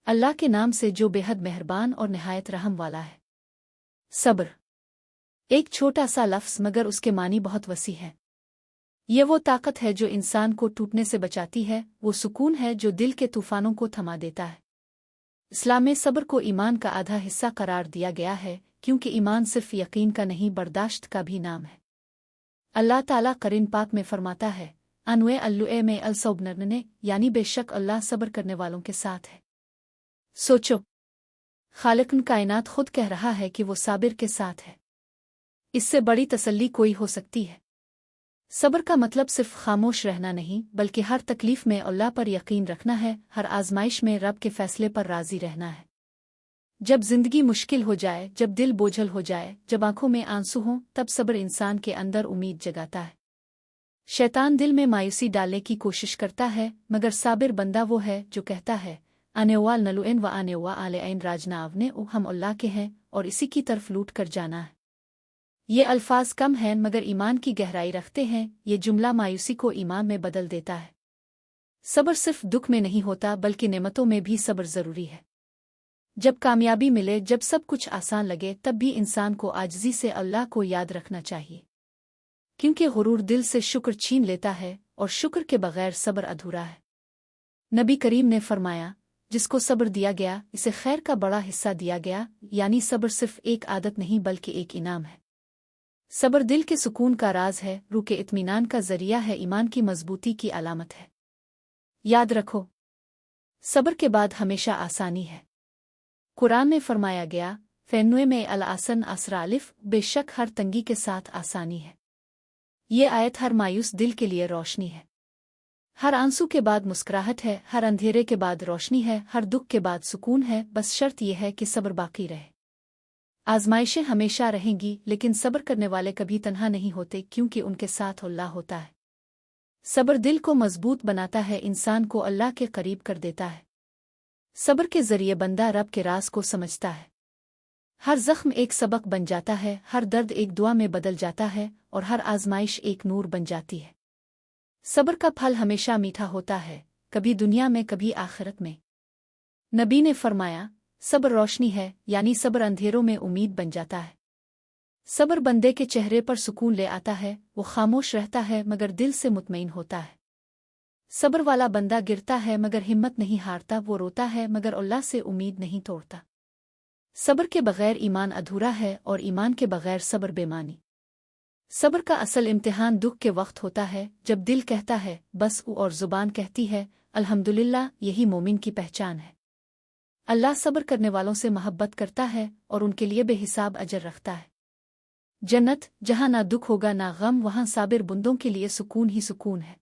अल्लाह के नाम से जो बेहद मेहरबान और निहायत रहम वाला है। सब्र एक छोटा सा लफ्ज़ मगर उसके मानी बहुत वसी है। ये वो ताकत है जो इंसान को टूटने से बचाती है, वो सुकून है जो दिल के तूफानों को थमा देता है। इस्लाम में सब्र को ईमान का आधा हिस्सा करार दिया गया है, क्योंकि ईमान सिर्फ यकीन का नहीं बर्दाश्त का भी नाम है। अल्लाह ताला कुरान पाक में फरमाता है, अनवे अल्लुए में अलसौबनरने, यानी बेशक अल्लाह सब्र करने वालों के साथ है। सोचो, खालिक़ कायनात खुद कह रहा है कि वो साबिर के साथ है। इससे बड़ी तसल्ली कोई हो सकती है? सब्र का मतलब सिर्फ खामोश रहना नहीं, बल्कि हर तकलीफ में अल्लाह पर यकीन रखना है, हर आजमाइश में रब के फैसले पर राजी रहना है। जब जिंदगी मुश्किल हो जाए, जब दिल बोझल हो जाए, जब आंखों में आंसू हों, तब सब्र इंसान के अंदर उम्मीद जगाता है। शैतान दिल में मायूसी डालने की कोशिश करता है, मगर साबिर बंदा वो है जो कहता है, आनेवाल नलुएन व आनेवा आलेन राजनावने ओ, हम अल्लाह के हैं और इसी की तरफ लूट कर जाना है। ये अल्फाज कम हैं मगर ईमान की गहराई रखते हैं। ये जुमला मायूसी को ईमान में बदल देता है। सब्र सिर्फ दुख में नहीं होता, बल्कि नेमतों में भी सब्र जरूरी है। जब कामयाबी मिले, जब सब कुछ आसान लगे, तब भी इंसान को आजिज़ी से अल्लाह को याद रखना चाहिए, क्योंकि गुरूर दिल से शुक्र छीन लेता है और शुक्र के बगैर सब्र अधूरा है। नबी करीम ने फरमाया, जिसको सब्र दिया गया इसे खैर का बड़ा हिस्सा दिया गया, यानी सब्र सिर्फ एक आदत नहीं बल्कि एक इनाम है। सब्र दिल के सुकून का राज है, रूह के इत्मीनान का जरिया है, ईमान की मजबूती की अलामत है। याद रखो, सब्र के बाद हमेशा आसानी है। कुरान में फरमाया गया, फ़ैनुए में अल आसन असरा अलिफ, बेशक हर तंगी के साथ आसानी है। ये आयत हर मायूस दिल के लिए रोशनी है। हर आंसू के बाद मुस्कुराहट है, हर अंधेरे के बाद रोशनी है, हर दुख के बाद सुकून है। बस शर्त यह है कि सब्र बाकी रहे। आजमाइशें हमेशा रहेंगी, लेकिन सब्र करने वाले कभी तन्हा नहीं होते, क्योंकि उनके साथ अल्लाह होता है। सब्र दिल को मजबूत बनाता है, इंसान को अल्लाह के करीब कर देता है। सब्र के जरिए बंदा रब के राज को समझता है। हर जख्म एक सबक बन जाता है, हर दर्द एक दुआ में बदल जाता है और हर आजमाइश एक नूर बन जाती है। सब्र का फल हमेशा मीठा होता है, कभी दुनिया में कभी आखिरत में। नबी ने फरमाया, सब्र रोशनी है, यानी सब्र अंधेरों में उम्मीद बन जाता है। सब्र बंदे के चेहरे पर सुकून ले आता है, वो खामोश रहता है मगर दिल से मुतमईन होता है। सब्र वाला बंदा गिरता है मगर हिम्मत नहीं हारता, वो रोता है मगर अल्लाह से उम्मीद नहीं तोड़ता। सब्र के बगैर ईमान अधूरा है और ईमान के बगैर सब्र बेमानी। सब्र का असल इम्तिहान दुख के वक्त होता है, जब दिल कहता है बस और ज़ुबान कहती है अल्हम्दुलिल्लाह। यही मोमिन की पहचान है। अल्लाह सब्र करने वालों से मोहब्बत करता है और उनके लिए बेहिसाब अजर रखता है। जन्नत, जहाँ ना दुख होगा ना गम, वहाँ साबिर बुंदों के लिए सुकून ही सुकून है।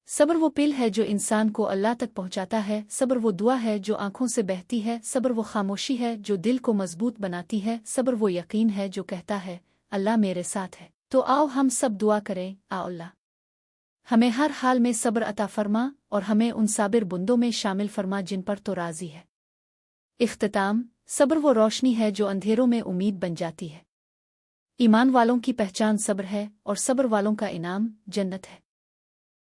सब्र वो पिल है जो इंसान को अल्लाह तक पहुँचाता है। सब्र वो दुआ है जो आंखों से बहती है। सब्र वो खामोशी है जो दिल को मजबूत बनाती है। सब्र वो यकीन है जो कहता है अल्लाह मेरे साथ है। तो आओ हम सब दुआ करें, आ अल्लाह हमें हर हाल में सब्र अता फरमा और हमें उन साबिर बुंदों में शामिल फरमा जिन पर तो राजी है। इख्तिताम, सब्र वो रोशनी है जो अंधेरों में उम्मीद बन जाती है। ईमान वालों की पहचान सब्र है और सब्र वालों का इनाम जन्नत है।